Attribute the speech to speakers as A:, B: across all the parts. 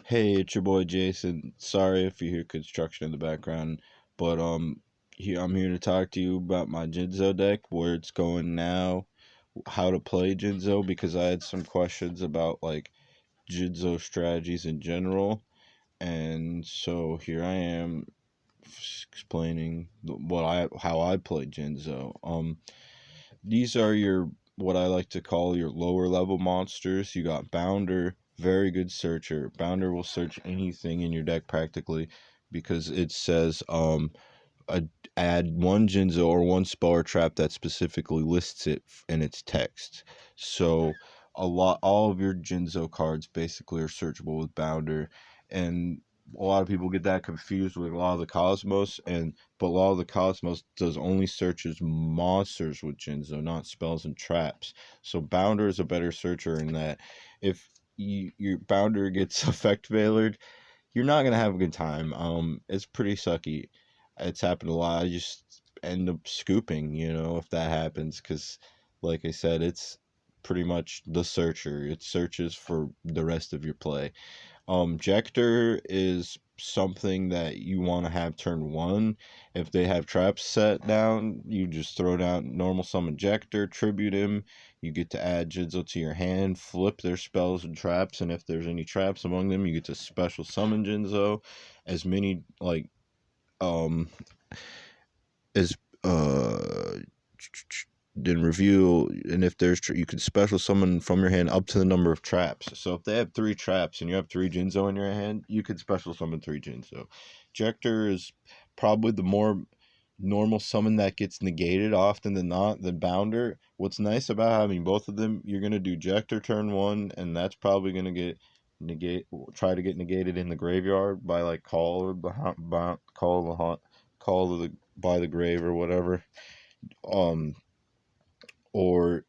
A: Hey, it's your boy Jason. Sorry if you hear construction in the background, but I'm here to talk to you about my Jinzo deck, where it's going now, how to play Jinzo, because I had some questions about like Jinzo strategies in general, and so here I am explaining what I how I play Jinzo. These are your what I like to call your lower level monsters. You got Bounder, very good searcher. Bounder will search anything in your deck practically because it says a, add one Jinzo or one spell or trap that specifically lists it in its text. So all of your Jinzo cards basically are searchable with Bounder, and a lot of people get that confused with a lot of the Cosmos, but a lot of the Cosmos does only searches monsters with Jinzo, not spells and traps. So Bounder is a better searcher in that if your Bounder gets effect veilered, you're not gonna have a good time. It's pretty sucky. It's happened a lot. I just end up scooping, if that happens, because, like I said, it's pretty much the searcher. It searches for the rest of your play. Jector is something that you want to have turn one. If they have traps set down, you just throw down normal summon Jector, tribute him. You get to add Jinzo to your hand, flip their spells and traps, and if there's any traps among them, you get to special summon Jinzo. As many like um as then review, and if you can special summon from your hand up to the number of traps. So if they have three traps and you have three Jinzo in your hand, you could special summon three Jinzo. Jector is probably the more normal summon that gets negated often than not than Bounder. What's nice about having both of them, you're gonna do Jector turn one, and that's probably gonna get try to get negated in the graveyard by like call of the by the grave or whatever. Um, or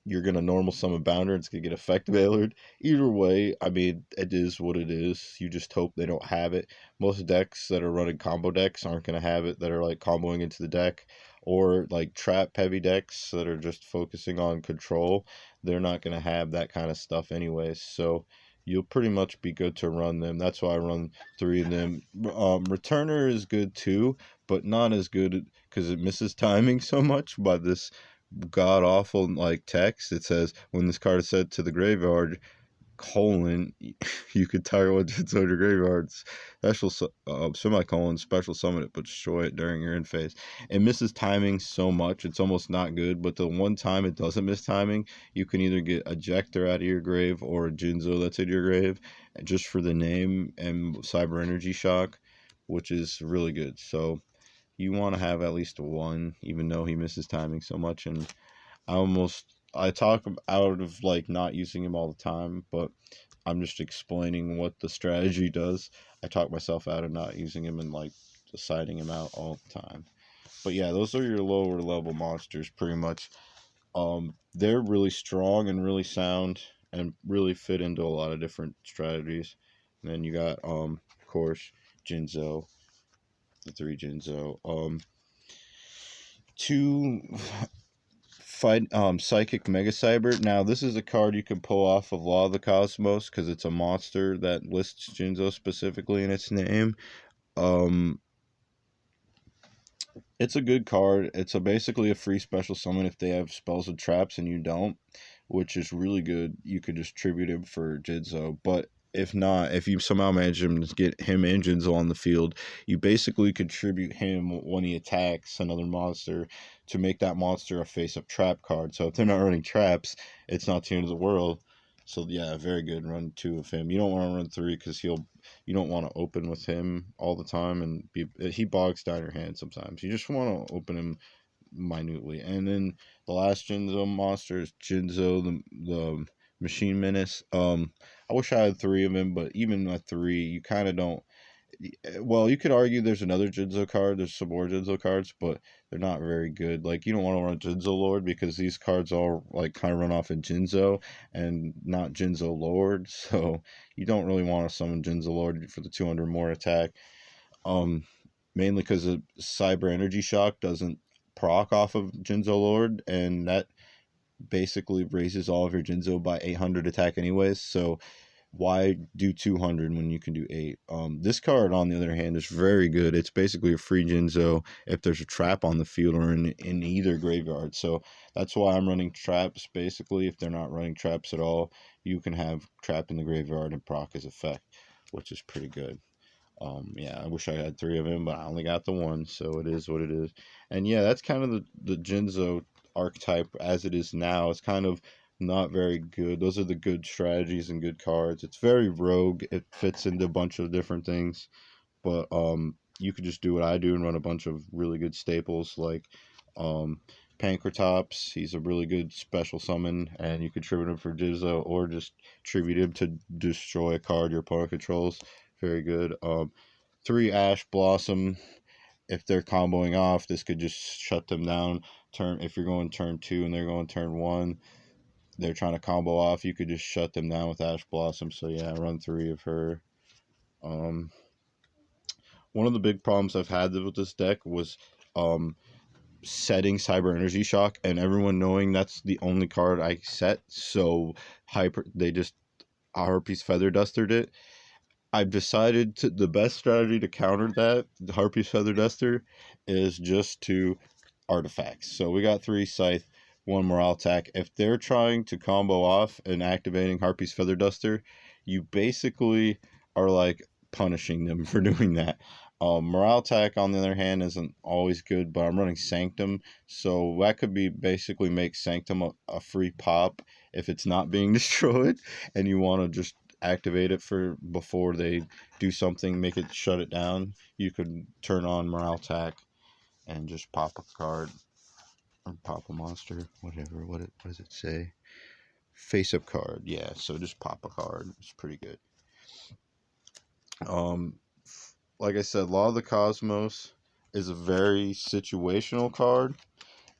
A: you're gonna normal summon Bounder and it's gonna get effect veilered. Either way, I mean, it is what it is. You just hope they don't have it. Most decks that are running combo decks aren't gonna have it, that are like comboing into the deck, or like trap heavy decks that are just focusing on control. They're not gonna have that kind of stuff anyways. So you'll pretty much be good to run them. That's why I run three of them. Returner is good too, but not as good because it misses timing so much by this god awful like text. It says when this card is sent to the graveyard, colon, you could target what it's on your graveyard. Special semicolon special summon it, but destroy it during your end phase. It misses timing so much; it's almost not good. But the one time it doesn't miss timing, you can either get ejector out of your grave or a Jinzo that's in your grave, just for the name, and cyber energy shock, which is really good. So you want to have at least one, even though he misses timing so much. And I talk out of like not using him all the time, but I'm just explaining what the strategy does. I talk myself out of not using him and like deciding him out all the time. But yeah, those are your lower level monsters pretty much. They're really strong and really sound and really fit into a lot of different strategies. And then you got of course Jinzo, the three Jinzo. Two fight Psychic Mega Cyber. Now this is a card you can pull off of Law of the Cosmos because it's a monster that lists Jinzo specifically in its name. Um it's a good card. It's basically a free special summon if they have spells and traps and you don't, which is really good. You could just tribute him for Jinzo. But if not, if you somehow manage him to get him and Jinzo on the field, you basically contribute him when he attacks another monster to make that monster a face-up trap card. So if they're not running traps, it's not the end of the world. So yeah, very good. Run two of him. You don't want to run three because you don't want to open with him all the time, and he bogs down your hand sometimes. You just want to open him minutely. And then the last Jinzo monster is Jinzo, the Machine Menace. I wish I had three of him, but even at three, you kind of don't. Well, you could argue there's another Jinzo card. There's some more Jinzo cards, but they're not very good. Like you don't want to run Jinzo Lord because these cards all like kind of run off in Jinzo and not Jinzo Lord. So you don't really want to summon Jinzo Lord for the 200 more attack. Um, Mainly because the Cyber Energy Shock doesn't proc off of Jinzo Lord, and that basically raises all of your Jinzo by 800 attack anyways. So why do 200 when you can do 8? This card, on the other hand, is very good. It's basically a free Jinzo if there's a trap on the field or in either graveyard. So that's why I'm running traps, basically. If they're not running traps at all, you can have trap in the graveyard and proc his effect, which is pretty good. Yeah, I wish I had three of him, but I only got the one, so it is what it is. And yeah, that's kind of the Jinzo archetype as it is now. It's kind of not very good. Those are the good strategies and good cards. It's very rogue. It fits into a bunch of different things, but you could just do what I do and run a bunch of really good staples like um Pankratops. He's a really good special summon, and you could tribute him for Jinzo or just tribute him to destroy a card your opponent controls. Very good. Three Ash Blossom. If they're comboing off, this could just shut them down. Turn if you're going turn 2 and they're going turn 1, they're trying to combo off. You could just shut them down with Ash Blossom. So yeah, run three of her. Um, One of the big problems I've had with this deck was um setting Cyber Energy Shock, and everyone knowing that's the only card I set. So hyper, they just Harpies Feather Dustered it. I've decided the best strategy to counter that, the Harpy's Feather Duster, is just to artifacts. So we got three Scythe, one Morale Attack. If they're trying to combo off and activating Harpy's Feather Duster, you basically are like punishing them for doing that. Morale Attack, on the other hand, isn't always good, but I'm running Sanctum, so that could be basically make Sanctum a free pop if it's not being destroyed, and you want to just activate it for before they do something, make it shut it down. You could turn on Morale Attack and just pop a card or pop a monster, whatever. What does it say? Face up card, yeah. So just pop a card. It's pretty good. Um, like I said, Law of the Cosmos is a very situational card.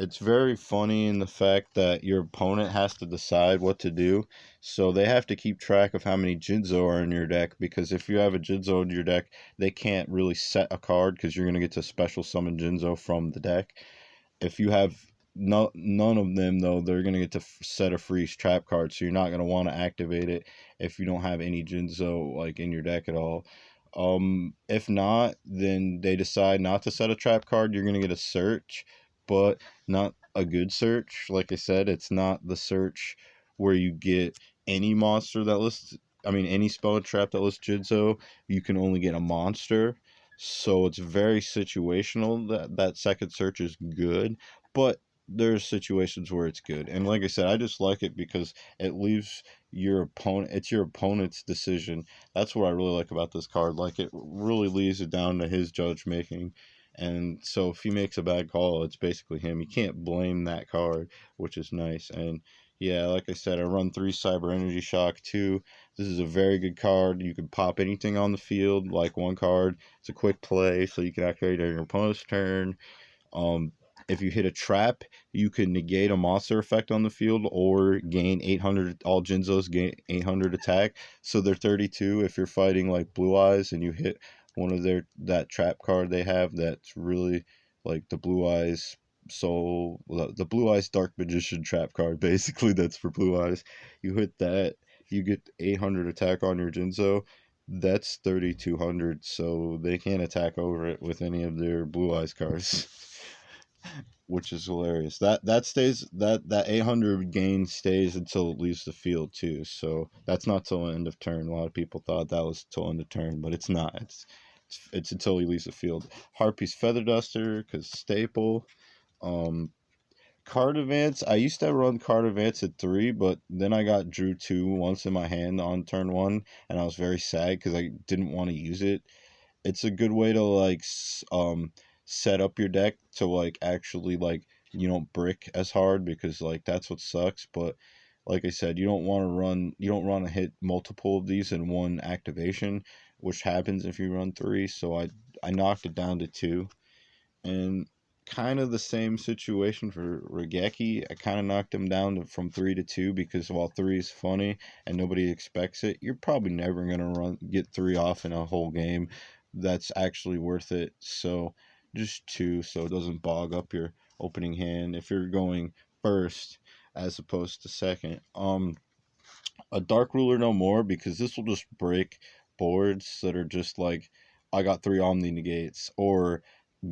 A: It's very funny in the fact that your opponent has to decide what to do. So they have to keep track of how many Jinzo are in your deck, because if you have a Jinzo in your deck, they can't really set a card because you're going to get to special summon Jinzo from the deck. If you have none of them, though, they're going to get to set a freeze trap card, so you're not going to want to activate it if you don't have any Jinzo like in your deck at all. If not, then they decide not to set a trap card. You're going to get a search, but not a good search. Like I said, it's not the search where you get any monster that lists, I mean, any spell and trap that lists Jinzo. You can only get a monster. So it's very situational. That second search is good, but there's situations where it's good. And like I said, I just like it because it leaves your opponent, it's your opponent's decision. That's what I really like about this card. Like, it really leaves it down to his judge making. And so if he makes a bad call, it's basically him. You can't blame that card, which is nice. And yeah, like I said, I run three Cyber Energy Shock too. This is a very good card. You can pop anything on the field, like one card. It's a quick play, so you can activate on your opponent's turn. Um, if you hit a trap, you can negate a monster effect on the field or gain 800. All Jinzos gain 800 attack, so they're 32. If you're fighting like Blue Eyes and you hit one of their that trap card they have, that's really like the Blue Eyes Soul, the Blue Eyes Dark Magician trap card. Basically, that's for Blue Eyes. You hit that, you get 800 attack on your Jinzo. That's 3200, so they can't attack over it with any of their Blue Eyes cards. Which is hilarious. That stays, that 800 gain stays until it leaves the field too. So that's not till the end of turn. A lot of people thought that was till end of turn, but it's not. It's until he leaves the field. Harpy's Feather Duster, because staple. Um, Card Advance. I used to run Card Advance at 3, but then I got drew 2 once in my hand on turn 1, and I was very sad because I didn't want to use it. It's a good way to like set up your deck to like actually like you don't brick as hard, because like that's what sucks. But like I said, you don't want to hit multiple of these in one activation, which happens if you run 3. So I knocked it down to 2. And kind of the same situation for Regeki. I kind of knocked him down from 3 to 2, because while 3 is funny and nobody expects it, you're probably never gonna get 3 off in a whole game. That's actually worth it. So just 2, so it doesn't bog up your opening hand if you're going first as opposed to second. A Dark Ruler no more, because this will just break boards that are just like, I got three Omni negates, or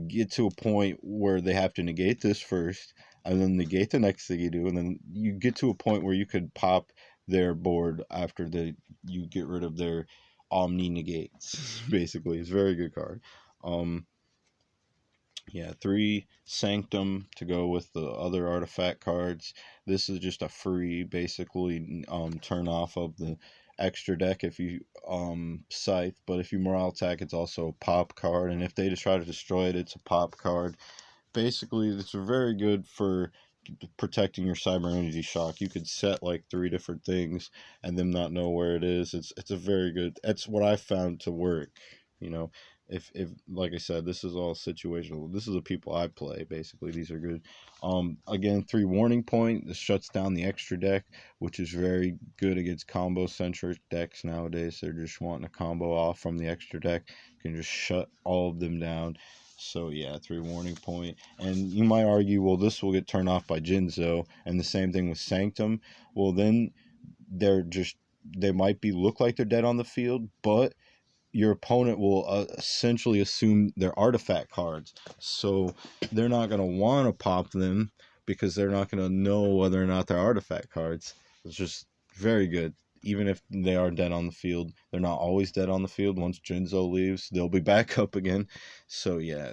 A: get to a point where they have to negate this first and then negate the next thing you do, and then you get to a point where you could pop their board after you get rid of their Omni negates. Basically, it's a very good card. Um, yeah, three Sanctum to go with the other artifact cards. This is just a free, basically, turn off of the extra deck if you scythe. But if you morale attack, it's also a pop card, and if they just try to destroy it, it's a pop card. Basically, it's very good for protecting your cyber energy shock. You could set like three different things and them not know where it is. It's a very good. That's what I found to work. You know, if like I said, this is all situational. This is the people I play. Basically, these are good. Again, three warning point. This shuts down the extra deck, which is very good against combo centric decks nowadays. They're just wanting a combo off from the extra deck. You can just shut all of them down. So yeah, three warning point. And you might argue, well, this will get turned off by Jinzo, and the same thing with Sanctum. Well, then they're just they might be look like they're dead on the field, but your opponent will essentially assume they're artifact cards. So they're not going to want to pop them because they're not going to know whether or not they're artifact cards. It's just very good. Even if they are dead on the field, they're not always dead on the field. Once Jinzo leaves, they'll be back up again. So yeah,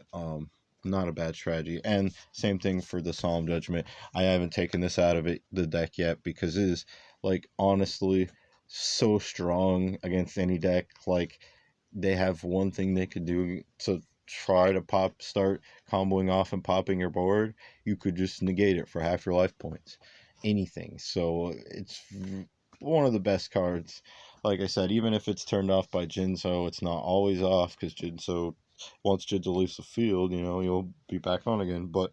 A: not a bad strategy. And same thing for the Solemn Judgment. I haven't taken this out of the deck yet because it is like honestly so strong against any deck. Like they have one thing they could do to try to start comboing off and popping your board. You could just negate it for half your life points. Anything. So it's one of the best cards. Like I said, even if it's turned off by Jinzo, it's not always off because Jinzo, once Jinzo leaves the field, you'll be back on again. But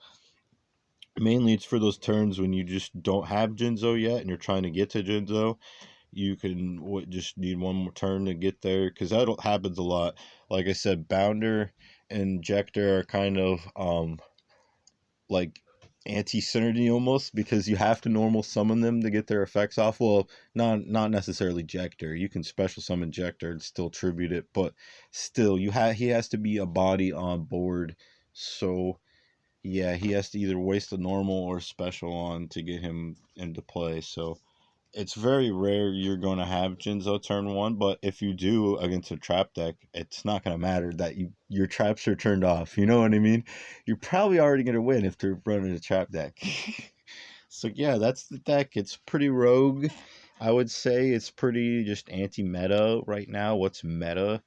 A: mainly it's for those turns when you just don't have Jinzo yet and you're trying to get to Jinzo. You can just need one more turn to get there because that happens a lot. Like I said, Bounder and Injector are kind of like anti-synergy almost because you have to normal summon them to get their effects off. Well, not necessarily Injector. You can special summon Injector and still tribute it, but still he has to be a body on board. So yeah, he has to either waste a normal or special on to get him into play. So it's very rare you're going to have Jinzo turn one, but if you do against a trap deck, it's not going to matter that your traps are turned off. You know what I mean? You're probably already going to win if they're running a trap deck. So yeah, that's the deck. It's pretty rogue. I would say it's pretty just anti-meta right now. What's meta?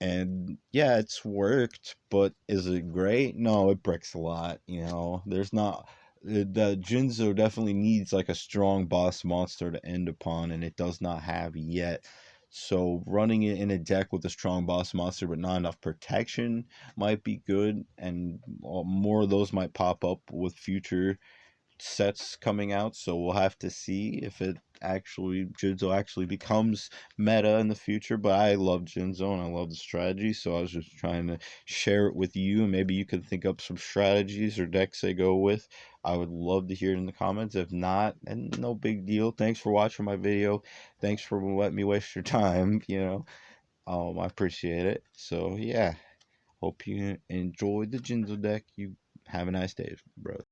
A: And yeah, it's worked, but is it great? No, it breaks a lot. There's not the Jinzo definitely needs like a strong boss monster to end upon, and it does not have yet. So running it in a deck with a strong boss monster but not enough protection might be good, and more of those might pop up with future sets coming out, so we'll have to see if it actually Jinzo actually becomes meta in the future. But I love Jinzo and I love the strategy, so I was just trying to share it with you, and maybe you could think up some strategies or decks they go with. I would love to hear it in the comments. If not, and no big deal. Thanks for watching my video. Thanks for letting me waste your time. I appreciate it. So yeah, hope you enjoyed the Jinzo deck. You have a nice day, bro.